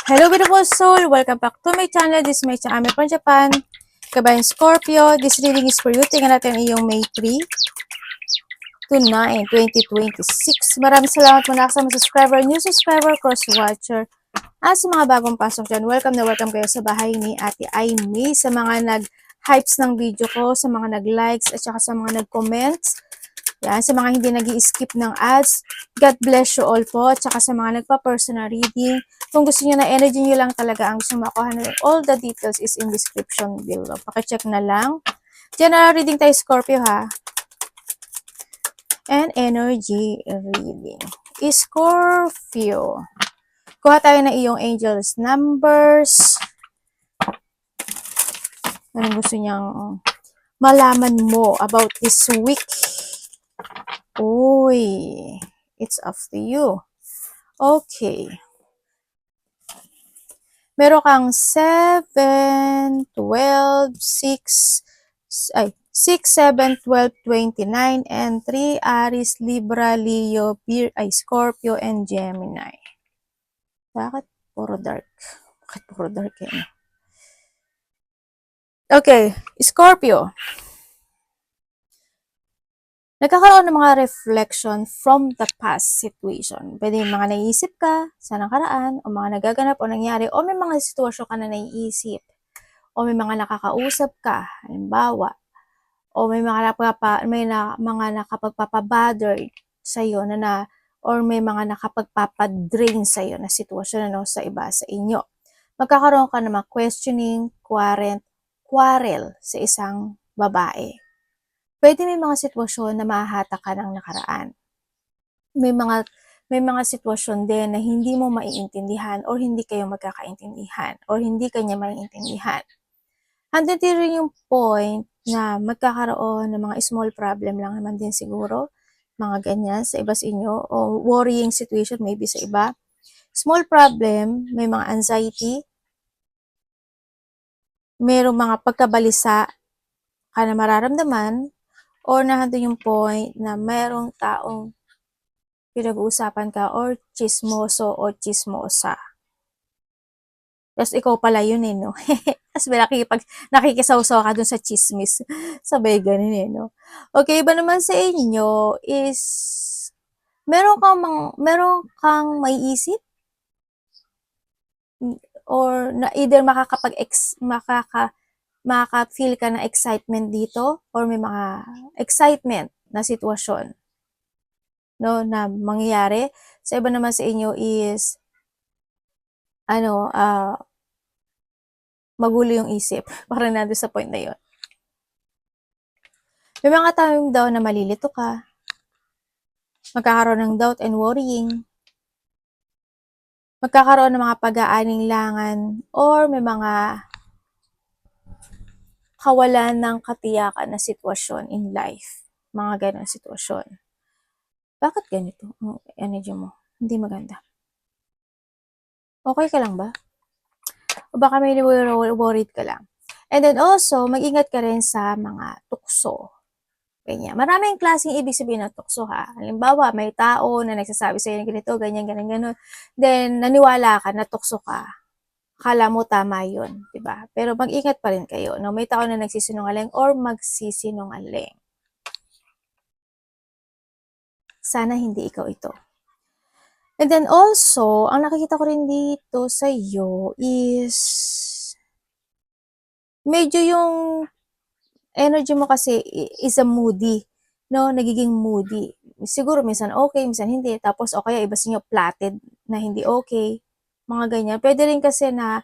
Hello beautiful soul! Welcome back to my channel. This is my channel. I'm from Japan. Kabayan Scorpio. This reading is for you. Tingnan natin iyong May 3 to 9, 2026. Maraming salamat muna sa mga subscriber, new subscriber, cross-watcher. At sa mga bagong pasok dyan, welcome na welcome kayo sa bahay ni Ate Aimee. Sa mga nag-hypes ng video ko, sa mga nag-likes, at saka sa mga nag-comments. Yan, sa mga hindi nag-i-skip ng ads, God bless you all po. At saka sa mga nagpa-personal reading, kung gusto niyo na energy niyo lang talaga ang gusto makuha na all the details is in description below. Pakicheck na lang. General reading tayo, Scorpio ha. And energy reading. Scorpio. Kuha tayo na iyong angels numbers. Anong gusto niyang malaman mo about this week? Uy, it's up to you. Okay. Meron kang 7, 12, 6, 7, 12, 29, and 3 Aries, Libra, Leo, Scorpio, and Gemini. Bakit puro dark? Bakit puro dark yan? Okay, Scorpio. Nagkakaroon ng mga reflection from the past situation. Pwede yung mga naiisip ka sa nakaraan, o mga nagaganap o nangyari, o may mga sitwasyon ka na naiisip, o may mga nakakausap ka, halimbawa, o may mga nakapagpapabother sa'yo or may mga nakapagpapadrain sa'yo na sitwasyon sa iba sa inyo. Magkakaroon ka ng mga questioning, quarrel sa isang babae. Pwede may mga sitwasyon na mahahatak ka ng nakaraan. May mga sitwasyon din na hindi mo maiintindihan or hindi kayo magkakaintindihan or hindi kanya maiintindihan. Hanggang rin yung point na magkakaroon ng mga small problem lang naman din siguro, mga ganyan sa iba sa inyo, o worrying situation maybe sa iba. Small problem, may mga anxiety, mayroong mga pagkabalisa ka na mararamdaman, or nahandun yung point na mayroong taong pinag-uusapan ka or chismoso o chismosa. Tapos ikaw pala yun no? Tapos nakikisawsaw ka dun sa chismis. Sabay ganun no? Okay, iba naman sa inyo is meron kang maiisip or na either makaka-feel ka ng excitement dito or may mga excitement na sitwasyon na mangyayari. Sa iba naman sa inyo is magulo yung isip. Parang nandun sa point na yun. May mga time daw na malilito ka. Magkakaroon ng doubt and worrying. Magkakaroon ng mga pag-aaninglangan or may mga kawalan ng katiyakan na sitwasyon in life. Mga ganong sitwasyon. Bakit ganito? Energy mo. Hindi maganda. Okay ka lang ba? O baka may worried ka lang. And then also, mag-ingat ka rin sa mga tukso. Ganyan. Maraming klaseng ibig sabihin ng tukso ha. Halimbawa, may tao na nagsasabi sa'yo ng ganito, ganyan, ganyan. Then, naniwala ka na tukso ka. Akala mo tama yun, diba? Pero mag-ingat pa rin kayo. No? May tao na nagsisinungaling or magsisinungaling. Sana hindi ikaw ito. And then also, ang nakikita ko rin dito sa iyo is medyo yung energy mo kasi is a moody, no? Nagiging moody. Siguro minsan okay, minsan hindi. Tapos o kaya iba sa inyo platted na hindi okay. Mga ganyan. Pwede rin kasi na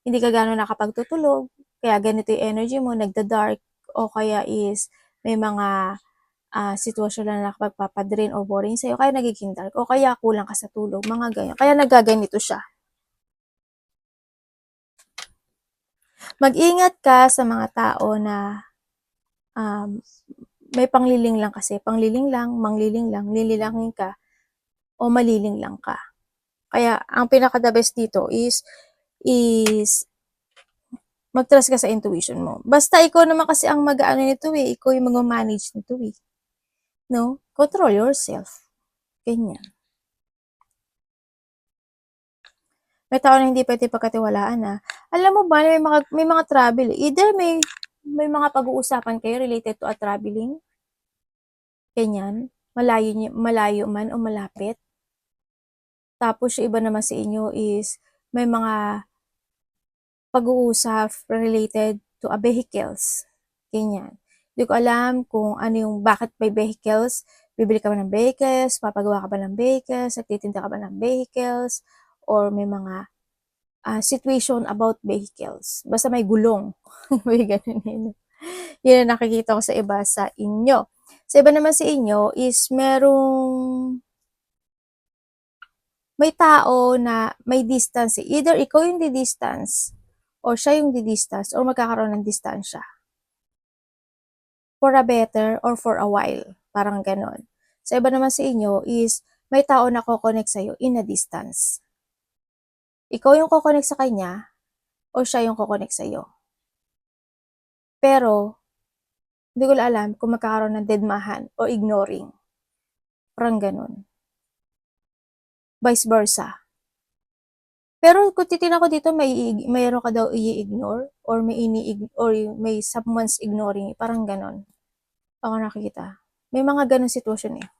hindi ka gano'n nakapagtutulog. Kaya ganito yung energy mo, nagda-dark. O kaya is may mga sitwasyon na nakapagpapadrain or boring sa'yo. Kaya nagiging dark. O kaya kulang ka sa tulog. Mga ganyan. Kaya nagaganito siya. Mag-ingat ka sa mga tao na may pangliling lang kasi. Pangliling lang, mangliling lang, lililangin ka, o maliling lang ka. Kaya, ang pinaka-the best dito is mag-trust ka sa intuition mo. Basta ikaw naman kasi ang mag-ano nito ikaw yung mag-manage nito No? Control yourself. Ganyan. May tao na hindi pwede pagkatiwalaan na. Alam mo ba, may mga travel, either may mga pag-uusapan kayo related to a traveling, ganyan, malayo man o malapit. Tapos yung iba naman sa inyo is may mga pag-uusap related to a vehicles, ganyan. Hindi ko alam kung ano yung bakit may vehicles, bibili ka ba ng vehicles, papagawa ka ba ng vehicles, nagtitinda ka ba ng vehicles, or may mga situation about vehicles. Basta may gulong. May ganun yun. Yun ang nakikita ko sa iba sa inyo. Sa iba naman sa inyo is may tao na may distance. Either ikaw yung di-distance or siya yung di-distance or magkakaroon ng distansya. For a better or for a while. Parang ganon. Sa iba naman sa inyo is may tao na ko-connect sa'yo in a distance. Ikaw yung ko-connect sa kanya o siya yung ko-connect sa'yo. Pero, hindi ko alam kung magkakaroon ng deadmahan o ignoring. Parang ganun. Vice versa. Pero kung titignan ko dito, mayroon ka daw i-ignore or may someone's ignoring. Parang ganun. Ako nakikita. May mga ganun sitwasyon eh.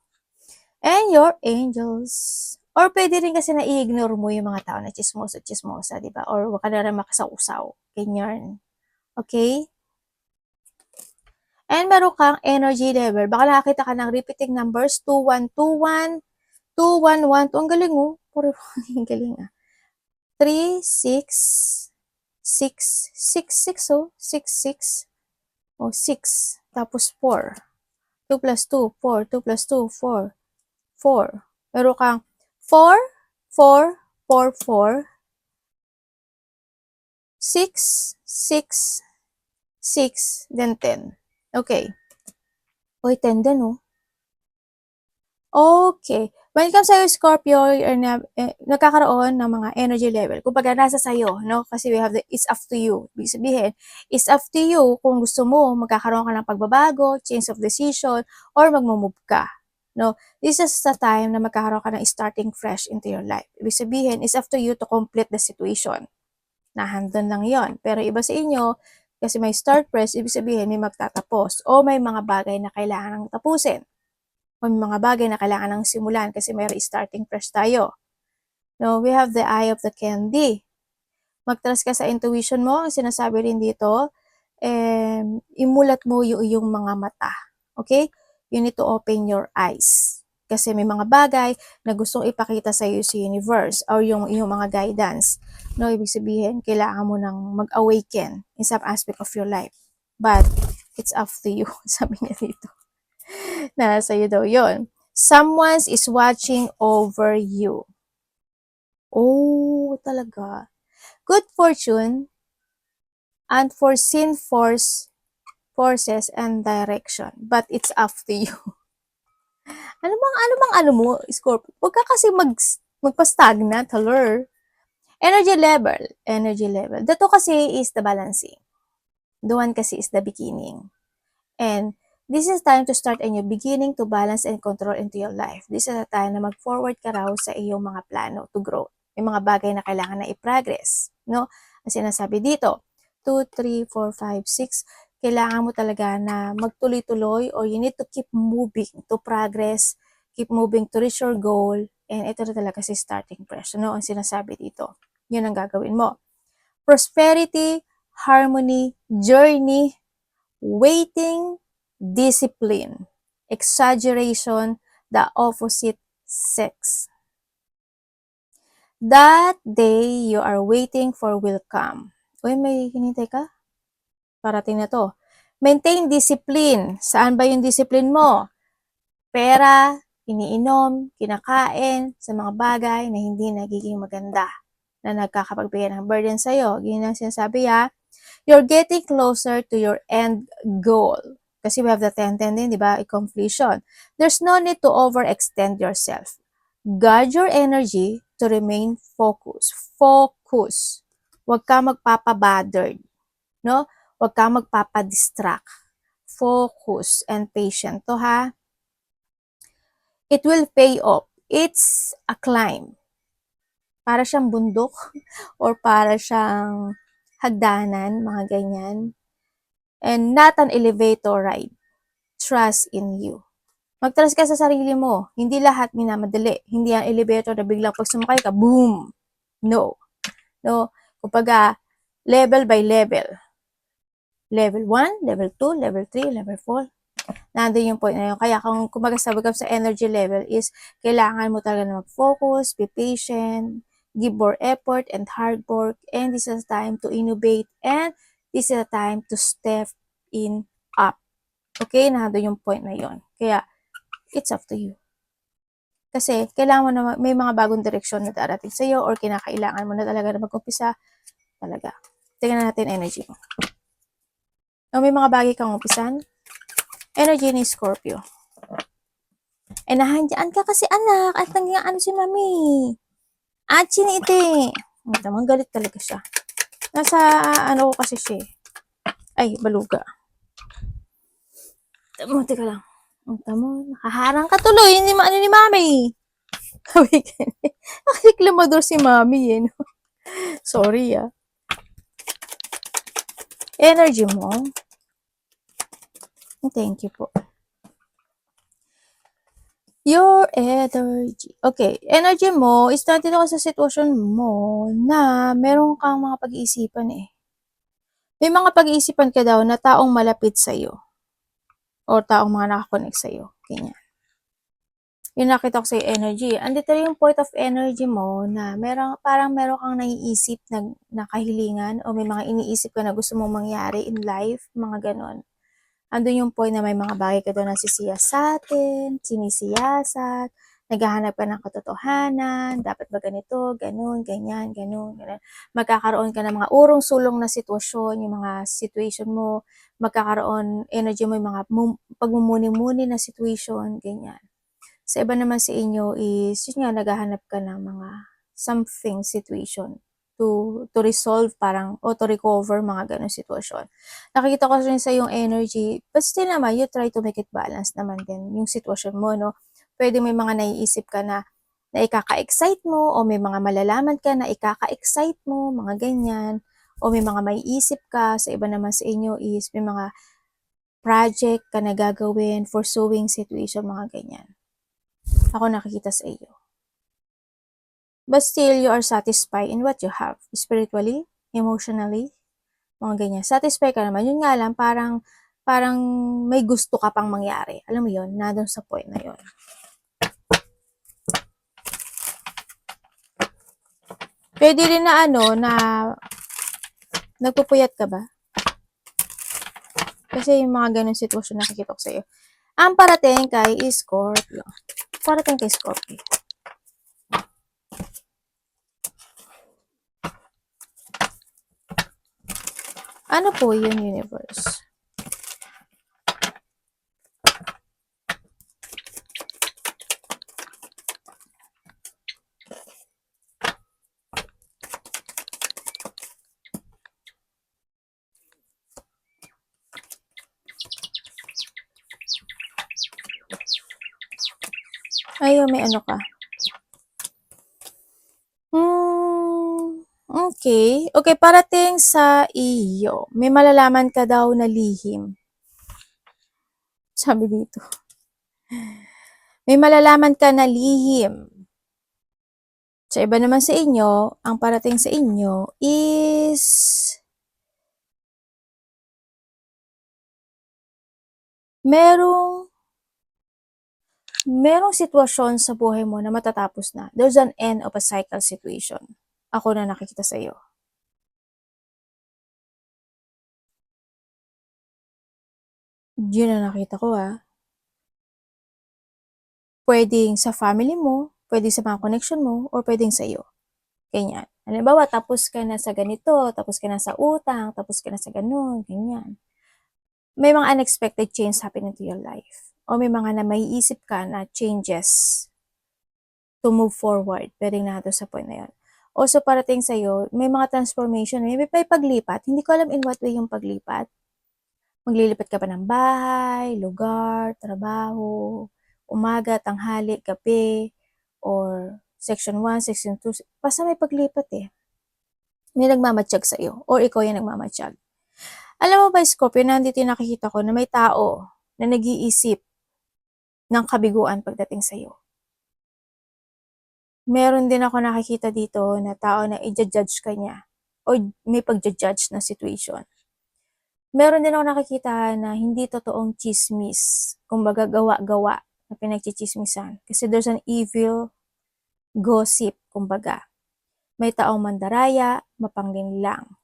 And your angels. Or pwede rin kasi na i-ignore mo yung mga tao na chismosa, di ba? Or wag ka na rin makasausaw. Ganyan. Okay? And meron kang energy level. Baka nakakita ka ng repeating numbers. 2121, 2112. Ang galing oh. Puro ang galing ah. 3, 6, 6, 6, 6 oh. 6, 6. Oh, 6. Tapos 4. 2 plus 2, 4. 2 plus 2, 4. 4. Meron kang 4, 4, 4, 4. 6, 6, 6, then 10. Okay. Uy, 10 din oh. Okay. When it comes sa Scorpio, nagkakaroon ng mga energy level. Kumbaga, nasa sayo, no? Kasi we have it's up to you. Ibig sabihin, it's up to you kung gusto mo, magkakaroon ka ng pagbabago, change of decision, or magmumove ka. No? This is the time na magkakaroon ka ng starting fresh into your life. Ibig sabihin, it's up to you to complete the situation. Nahandon lang yon. Pero iba sa inyo, kasi may start fresh, ibig sabihin, may magtatapos, o may mga bagay na kailangan ng tapusin. O may mga bagay na kailangan ng simulan kasi may starting fresh tayo. No, we have the eye of the candy. Mag-trust ka sa intuition mo. Ang sinasabi rin dito, imulat mo yung mga mata. Okay? You need to open your eyes. Kasi may mga bagay na gustong ipakita sa iyo si universe or yung mga guidance. No, ibig sabihin, kailangan mo nang mag-awaken in some aspect of your life. But, it's up to you. Sabi niya dito. Nasa iyo daw yun. Someone is watching over you. Oh, talaga. Good fortune, unforeseen forces and direction. But it's up to you. ano mo, Scorpio? Huwag ka kasi magpa-stagnant, hello. Energy level. Dito kasi is the balancing. The one kasi is the beginning. And this is time to start a new beginning to balance and control into your life. This is a time na mag-forward ka raw sa iyong mga plano to grow. May mga bagay na kailangan na i-progress. No? Ang sinasabi dito, 2, 3, 4, 5, 6, kailangan mo talaga na magtuloy-tuloy or you need to keep moving to progress, keep moving to reach your goal, and ito na talaga si starting fresh. Ano ang sinasabi dito? Yun ang gagawin mo. Prosperity, harmony, journey, waiting, discipline, exaggeration, the opposite sex. That day you are waiting for will come. Uy, may hinintay ka? Parating na to. Maintain discipline. Saan ba yung discipline mo? Pera, iniinom, kinakain, sa mga bagay na hindi nagiging maganda, na nagkakapagbigay ng burden sa'yo. Ganyan ang sinasabi ha. You're getting closer to your end goal. Kasi we have the 10-10 din, di ba? Completion. There's no need to overextend yourself. Guard your energy to remain focused. Focus. Huwag ka magpapabothered. No? Huwag ka magpapadistract. Focus and patient to ha. It will pay off. It's a climb. para siyang bundok or para siyang hagdanan, mga ganyan. And not an elevator ride. Trust in you. Mag-trust ka sa sarili mo. Hindi lahat minamadali. Hindi ang elevator na biglang pag sumakay ka, boom! No. No. Kumbaga, level by level. Level 1, level 2, level 3, level 4. Nandun yung point na yun. Kaya kung kumbaga sabi ko sa energy level is, kailangan mo talaga na mag-focus, be patient, give more effort and hard work, and this is the time to innovate, and this is the time to step in up. Okay? Nandun yung point na yun. Kaya, it's up to you. Kasi, kailangan mo na may mga bagong direksyon na darating sa'yo or kinakailangan mo na talaga na mag-umpisa talaga. Tingnan natin energy mo. O may mga bagay kang umpisan, energy ni Scorpio. Eh, nahandyan ka kasi anak, at nangyaan si mami. At siniti. Naman, galit talaga siya. Nasa, ano ko kasi siya. Ay, baluga. Teka lang. Tamo, nakaharang ka tuloy, hindi maano ni mami. Nakreklamador si mami eh. No? Sorry ah. Energy mo. Thank you po. Your energy. Okay, energy mo is nandito ka sa sitwasyon mo na meron kang mga pag-iisipan eh. May mga pag-iisipan ka daw na taong malapit sa'yo. O taong mga nakakonect sa'yo. Ganyan. Yung nakita ko sa energy. Andito rin yung point of energy mo na parang meron kang naiisip na kahilingan o may mga iniisip ka na gusto mong mangyari in life. Mga ganon. Andun yung point na may mga bagay ka doon nasisiyasatin, sinisiyasat, naghahanap ka ng katotohanan, dapat ba ganito, ganun, ganyan, ganun, ganun. Magkakaroon ka ng mga urong-sulong na sitwasyon, yung mga situation mo, magkakaroon, energy mo, yung mga pagmumuni-muni na situation, ganyan. Sa iba naman sa inyo is, yun nga, naghahanap ka ng mga something situation to resolve parang o to recover mga ganong sitwasyon. Nakikita ko rin sa yung energy, but still naman, you try to make it balance naman din yung sitwasyon mo, no? Pwede may mga naiisip ka na ikaka-excite mo o may mga malalaman ka na ikaka-excite mo, mga ganyan. O may mga maiisip ka, sa iba naman sa inyo is may mga project ka na gagawin, pursuing situation, mga ganyan. Ako nakikita sa iyo. But still, you are satisfied in what you have. Spiritually, emotionally, mga ganyan. Satisfied ka naman. Yun nga lang, parang may gusto ka pang mangyari. Alam mo yun, na doon sa point na yun. Pwede rin na na nagpupuyat ka ba? Kasi yung mga ganun sitwasyon nakikita ko sa iyo. Ang parating kay Scorpio. Parating kay Scorpio. Ano po yun, universe? Ay, may ano ka. Okay. Okay, parating sa iyo. May malalaman ka daw na lihim. Sabi dito. May malalaman ka na lihim. Sa iba naman sa inyo, ang parating sa inyo is merong sitwasyon sa buhay mo na matatapos na. There's an end of a cycle situation. Ako na nakikita sa iyo. Yun na nakita ko Pwedeng sa family mo, pwedeng sa mga connection mo, or pwedeng sa iyo. Ganyan. Halimbawa, tapos ka na sa ganito, tapos ka na sa utang, tapos ka na sa ganun, ganyan. May mga unexpected change happen into your life. O may mga na maiisip ka na changes to move forward. Pwedeng na sa point na yun. Also, parating sa'yo, may mga transformation, may paglipat. Hindi ko alam in what way yung paglipat. Maglilipat ka pa ng bahay, lugar, trabaho, umaga, tanghali, gabi, or Section 1, Section 2, basta may paglipat eh. May nagmamatsyag sa'yo or ikaw yung nagmamatsyag. Alam mo ba, Scorpio, nandito yung nakikita ko na may tao na nag-iisip ng kabiguan pagdating sa'yo. Meron din ako nakikita dito na tao na i-judge ka niya o may pag-judge na situation. Meron din ako nakikita na hindi totoong chismis, kumbaga gawa-gawa na pinagchichismisan. Kasi there's an evil gossip, kumbaga. May taong mandaraya, mapanglinlang.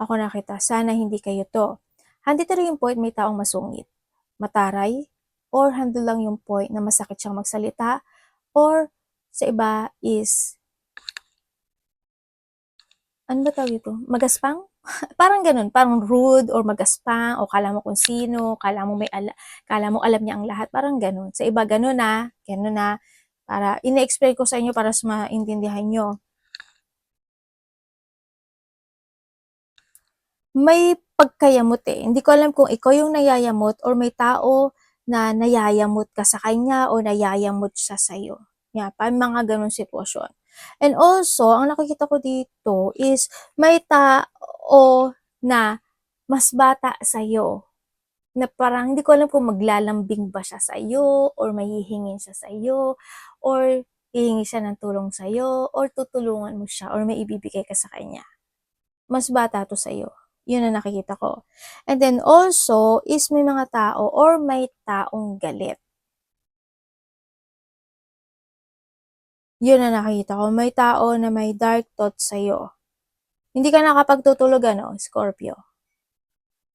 Ako nakita, sana hindi kayo to. Handito rin yung point, may taong masungit, mataray, or handle lang yung point na masakit siyang magsalita, or sa iba is, ano ba tawag ito? Magaspang? Parang ganun, parang rude or magaspang, o kala mo kung sino, kala mo alam niya ang lahat, parang ganun. Sa iba ganun na, para ina-explain ko sa inyo para mas maintindihan nyo. May pagkayamot eh. Hindi ko alam kung ikaw yung nayayamot or may tao na nayayamot ka sa kanya o nayayamot siya sa'yo. Yeah, mga ganun sitwasyon. And also, ang nakikita ko dito is may tao na mas bata sa'yo. Na parang hindi ko alam kung maglalambing ba siya sa'yo or mahihingin siya sa'yo or hihingi siya ng tulong sa'yo or tutulungan mo siya or may ibibigay ka sa kanya. Mas bata to sa'yo. Yun ang nakikita ko. And then also is may mga tao or may taong galit. Yun ang nakikita ko. May tao na may dark thoughts sa'yo. Hindi ka nakapagtutulog, Scorpio.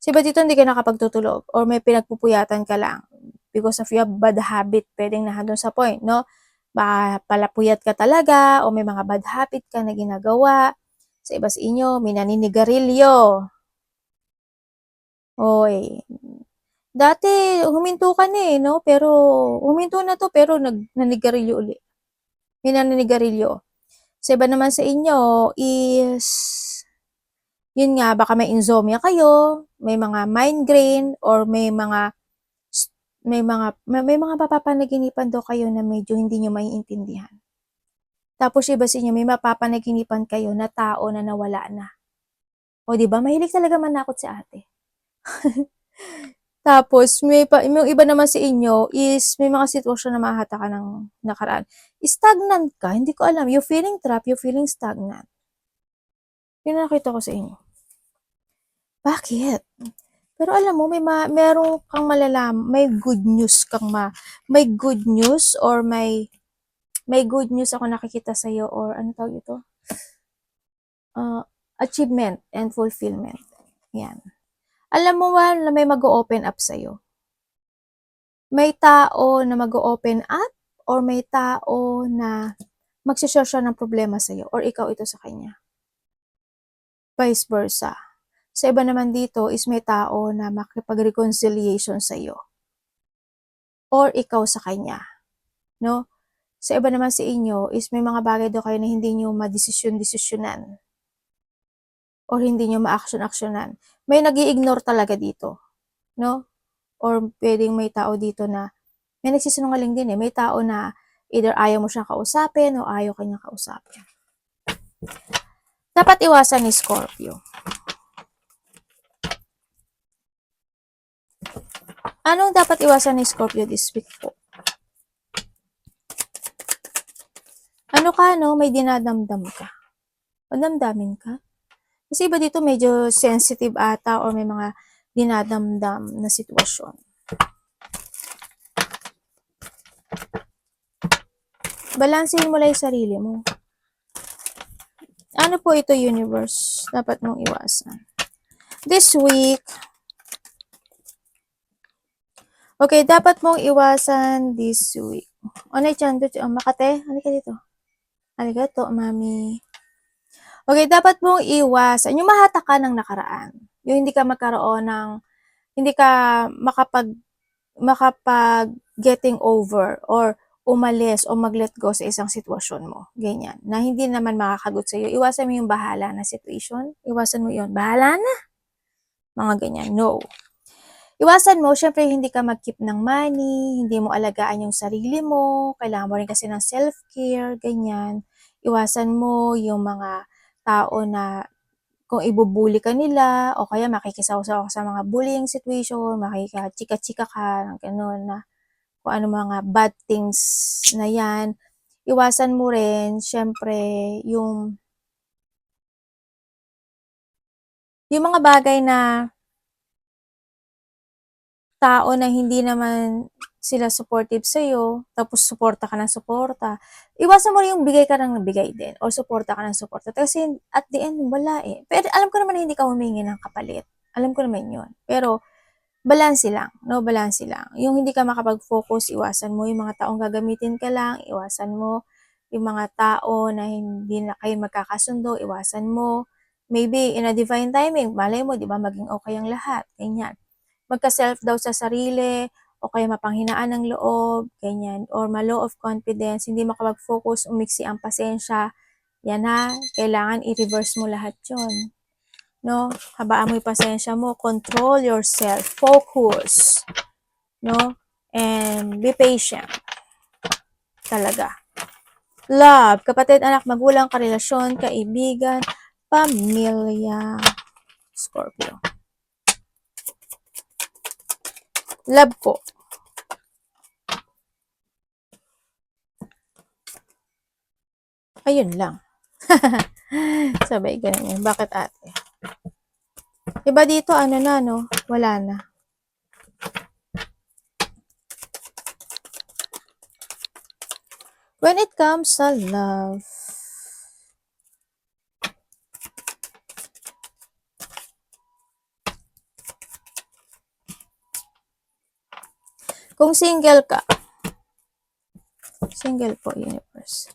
Kasi ba dito hindi ka nakapagtutulog or may pinagpupuyatan ka lang because of your bad habit, pwedeng nandun sa point, no? Baka palapuyat ka talaga o may mga bad habit ka na ginagawa. Sa iba sa inyo, may naninigarilyo. Oy, dati huminto ka na no? Pero huminto na to pero nanigarilyo uli. May naninigarilyo. Sa iba naman sa inyo is, yun nga, baka may insomnia kayo, may mga migraine, or may mga mapapanaginipan daw kayo na medyo hindi nyo maiintindihan. Tapos iba sa inyo, may mapapanaginipan kayo na tao na nawala na. O diba, mahilig talaga manakot si ate. Tapos, may iba naman sa inyo is may mga sitwasyon na mahata ka ng nakaraan. Stagnant ka, hindi ko alam. You're feeling trapped, you're feeling stagnant. Yun nakita ko sa inyo. Bakit? Pero alam mo, meron kang may good news may good news or may good news ako nakikita sa iyo or ano tawag ito? Achievement and fulfillment. Yan. Alam mo ba na may mag-open up sa iyo? May tao na mag-open up or may tao na magsishare siya ng problema sa iyo or ikaw ito sa kanya. Vice versa. Sa iba naman dito is may tao na makipag-reconciliation sa iyo. Or ikaw sa kanya. No? Sa iba naman sa inyo is may mga bagay daw kayo na hindi nyo madesisyon-desisyonan. Or hindi nyo ma-action-actionan. May nag-i-ignore talaga dito. No? Or pwedeng may tao dito na may nagsisinungaling din eh. May tao na either ayaw mo siyang kausapin o ayaw kanyang kausapin. Dapat iwasan ni Scorpio. Anong dapat iwasan ni Scorpio this week po? Ano ka, no? May dinadamdam ka. O damdamin ka? Kasi iba dito medyo sensitive ata or may mga dinadamdam na sitwasyon. Balansehin mo lang yung sarili mo. Ano po ito, universe? Dapat mong iwasan. This week, okay, dapat mong iwasan this week. Ano yan? Makate? Halika dito. Halika to, mami. Okay, dapat mong iwasan. Yung mahata ka ng nakaraan. Yung hindi ka magkaroon ng, hindi ka makapag getting over or umalis o mag-let go sa isang sitwasyon mo. Ganyan. Na hindi naman makakagot sa'yo. Iwasan mo yung bahala na situation. Iwasan mo yun. Bahala na. Mga ganyan. No. Iwasan mo, syempre hindi ka mag-keep ng money, hindi mo alagaan yung sarili mo, kailangan mo rin kasi ng self-care, ganyan. Iwasan mo yung mga tao na kung ibubuli ka nila o kaya makikisawsaw ka sa mga bullying situation, makikachika-chika ka, gano'n na kung ano mga bad things na yan. Iwasan mo rin, syempre, yung mga bagay na tao na hindi naman sila supportive sa'yo, tapos suporta ka ng suporta. Iwasan mo rin yung bigay ka ng bigay din or suporta ka ng suporta. Kasi at the end, wala eh. Pero alam ko naman na hindi ka humingi ng kapalit. Alam ko naman yun. Pero balanse lang, no? Balanse lang. Yung hindi ka makapag-focus, iwasan mo. Yung mga taong gagamitin ka lang, iwasan mo. Yung mga tao na hindi na kayo magkakasundo, iwasan mo. Maybe in a divine timing, malay mo, di ba, maging okay ang lahat. Ganyan. Magka-self doubt sa sarili, o kaya mapanghinaan ng loob, ganyan. Or ma-low of confidence, hindi makapag-focus, umiksi ang pasensya. Yan ha, kailangan i-reverse mo lahat yon, no? Habaan mo yung pasensya mo, control yourself, focus, no? And be patient. Talaga. Love, kapatid, anak, magulang, karelasyon, kaibigan, pamilya. Scorpio. Love po. Ayun lang. Sabay ganun yun. Bakit ate? Iba dito, ano na, no? Wala na. When it comes sa love, kung single ka, single po, universe.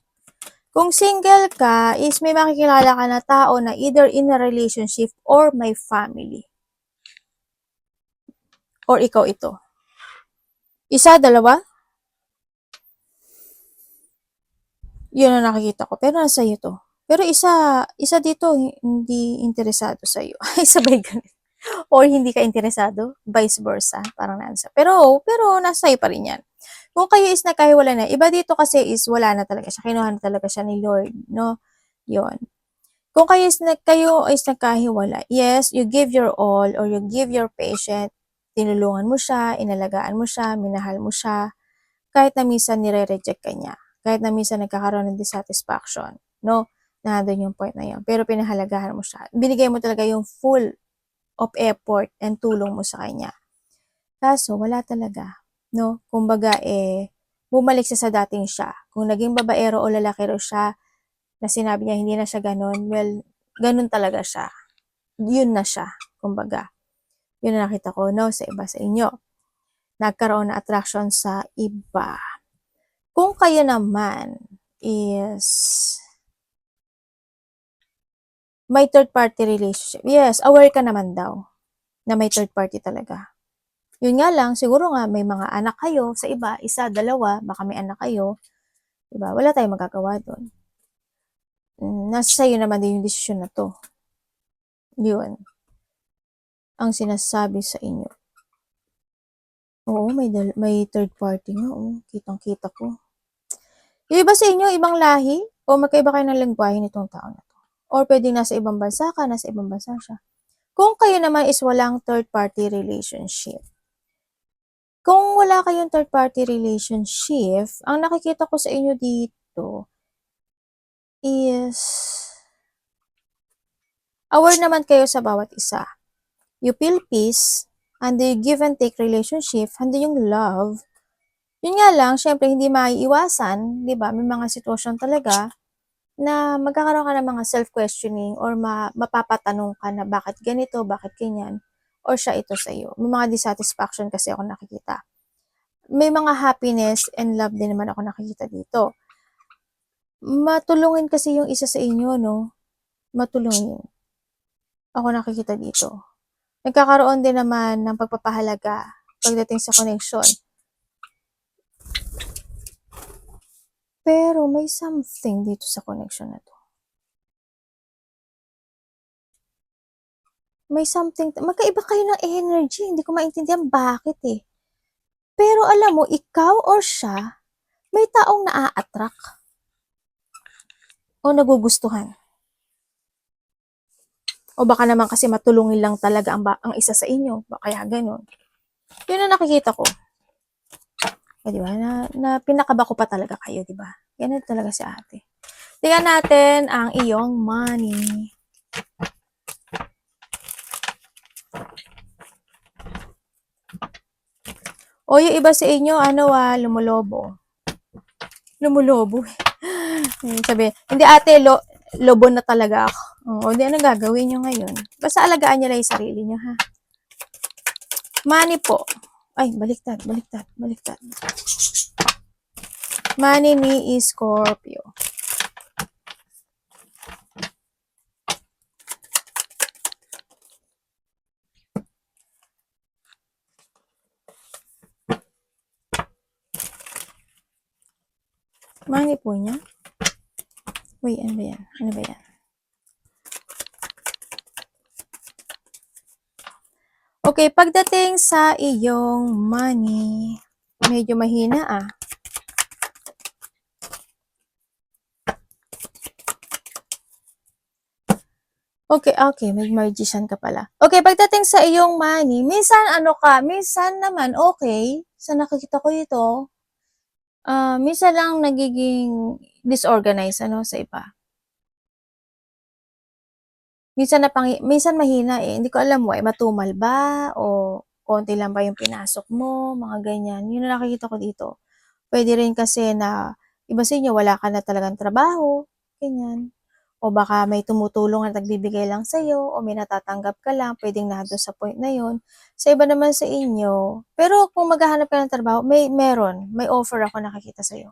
Kung single ka, is may makikilala ka na tao na either in a relationship or may family. Or ikaw ito. Isa, dalawa? Yun ang nakikita ko. Pero nasa iyo to. Pero isa dito, hindi interesado sa iyo. Ay, sabay ganun. Or hindi ka interesado, vice versa. Parang nasa. Pero nasa iyo pa rin yan. Kung kayo is nagkahiwala na, iba dito kasi is wala na talaga siya. Kinuha na talaga siya ni Lord, no? Yun. Kung kayo is nagkahiwala, yes, you give your all or you give your patient, tinulungan mo siya, inalagaan mo siya, minahal mo siya, kahit na minsan nire-reject ka niya, kahit na minsan nagkakaroon ng dissatisfaction, no? Nandun yung point na yun. Pero pinahalagahan mo siya. Binigay mo talaga yung full of effort and tulong mo sa kanya. Kaso, wala talaga, no? Kumbaga, bumalik siya sa dating siya. Kung naging babaero o lalaki ro siya, na sinabi niya hindi na siya ganun, well, ganun talaga siya. Yun na siya, kumbaga. Yun na nakita ko, no, sa iba sa inyo. Nagkaroon na attraction sa iba. Kung kayo naman is may third party relationship, yes, aware ka naman daw na may third party talaga. Yun nga lang, siguro nga may mga anak kayo sa iba, isa, dalawa, baka may anak kayo, diba? Wala tayong magagawa doon. Nasa sa'yo naman din yung desisyon na to. Yun. Ang sinasabi sa inyo. Oo, may third party nga, oh. Kitang-kita ko. Yung iba sa inyo, ibang lahi? O magkaiba kayo ng lengguwahe nitong tao na to? Or pwede nasa ibang bansa ka, nasa ibang bansa siya. Kung kayo naman is walang third party relationship, kung wala kayong third party relationship, ang nakikita ko sa inyo dito is aware naman kayo sa bawat isa. You feel peace, and the give and take relationship, handi yung love. Yun nga lang, syempre hindi maiiwasan, di ba? May mga sitwasyon talaga na magkakaroon ka ng mga self-questioning or mapapatanong ka na bakit ganito, bakit ganyan, or siya ito sa iyo. May mga dissatisfaction kasi ako nakikita. May mga happiness and love din naman ako nakikita dito. Matulungin kasi yung isa sa inyo, no? Matulungin. Ako nakikita dito. Nagkakaroon din naman ng pagpapahalaga pagdating sa connection. Pero may something dito sa connection na to. May something, magkaiba kayo ng energy. Hindi ko maintindihan bakit eh. Pero alam mo, ikaw or siya, may taong naa-attract o nagugustuhan. O baka naman kasi matulungin lang talaga ang isa sa inyo. Kaya ganun. Yun ang nakikita ko. O, diba? Na pinakaba ko pa talaga kayo, diba? Ganun talaga si ate. Tingnan natin ang iyong money. O yung iba sa inyo, lumulobo. Lumulobo. Sabi, hindi ate, lobo na talaga ako. O, di ano gagawin nyo ngayon? Basta alagaan nyo lang yung sarili nyo, ha? Money po. Ay, baliktad. Money ni Scorpio. Money po niya. Wait, ano ba yan? Okay, pagdating sa iyong money, medyo mahina ah. Okay, may magician ka pala. Okay, pagdating sa iyong money, minsan minsan naman okay, sa nakikita ko ito, minsan lang nagiging disorganized, sa iba. Minsan mahina eh, hindi ko alam why, matumal ba, o konti lang ba yung pinasok mo, mga ganyan. Yun na nakikita ko dito. Pwede rin kasi na, iba sa inyo, wala ka na talagang trabaho, ganyan. O baka may tumutulong na nagbibigay lang sa'yo, o may natatanggap ka lang, pwedeng na doon sa point na yun. Sa iba naman sa inyo, pero kung maghahanap ka ng trabaho, may offer ako nakikita sa'yo.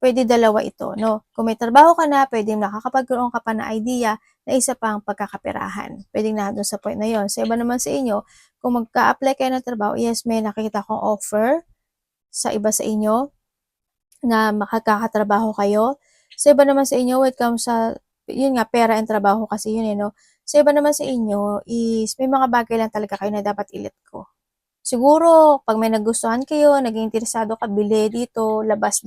Pwede dalawa ito, no? Kung may trabaho ka na, pwedeng nakakapagkaroon ka pa ng idea na isa pang pagkakaperahan. Pwedeng na doon sa point na yon. Sa iba naman sa inyo, kung magka-apply kayo ng trabaho, yes, may nakikita akong offer sa iba sa inyo na makakatrabaho kayo. Sa iba naman sa inyo, when it comes sa, yun nga, pera and trabaho kasi yun no? Sa iba naman sa inyo is, may mga bagay lang talaga kayo na dapat i-let go. Siguro, pag may nagustuhan kayo, naging interesado ka, bili dito, labas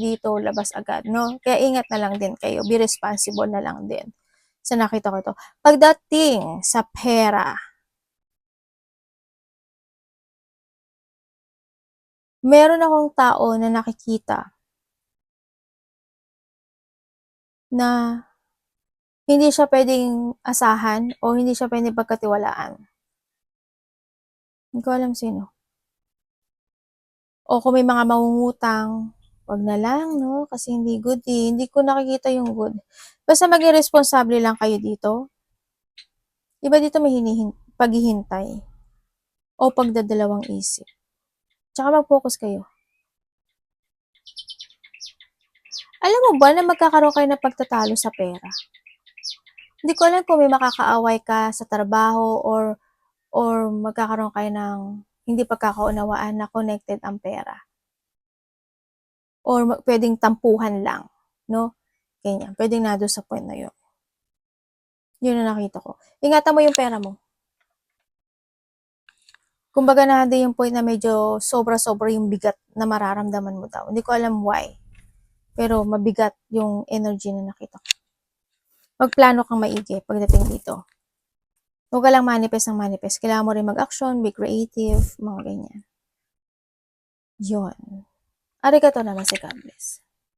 agad, no? Kaya ingat na lang din kayo. Be responsible na lang din. So, nakita ko ito. Pagdating sa pera, meron akong tao na nakikita na hindi siya pwedeng asahan o hindi siya pwedeng pagkatiwalaan. Hindi ko alam sino. O kung may mga mangungutang, wag na lang, no? Kasi hindi good eh. Hindi ko nakikita yung good. Basta maging responsable lang kayo dito. Iba dito may paghihintay o pagdadalawang isip. Tsaka mag-focus kayo. Alam mo ba na magkakaroon kayo ng pagtatalo sa pera? Hindi ko alam kung may makakaaway ka sa trabaho or magkakaroon kayo ng hindi pagkakaunawaan na connected ang pera. Or pwedeng tampuhan lang, no? Ganyan. Pwedeng na doon sa point na yun. Yun na nakita ko. Ingatan mo yung pera mo. Kumbaga na din yung point na medyo sobra-sobra yung bigat na mararamdaman mo daw. Hindi ko alam why. Pero mabigat yung energy na nakita ko. Magplano kang maigi pagdating dito. Huwag ka lang manifest ng manifest. Kailangan mo rin mag-action, be creative, mga ganyan. Yun. Arigato naman si God bless.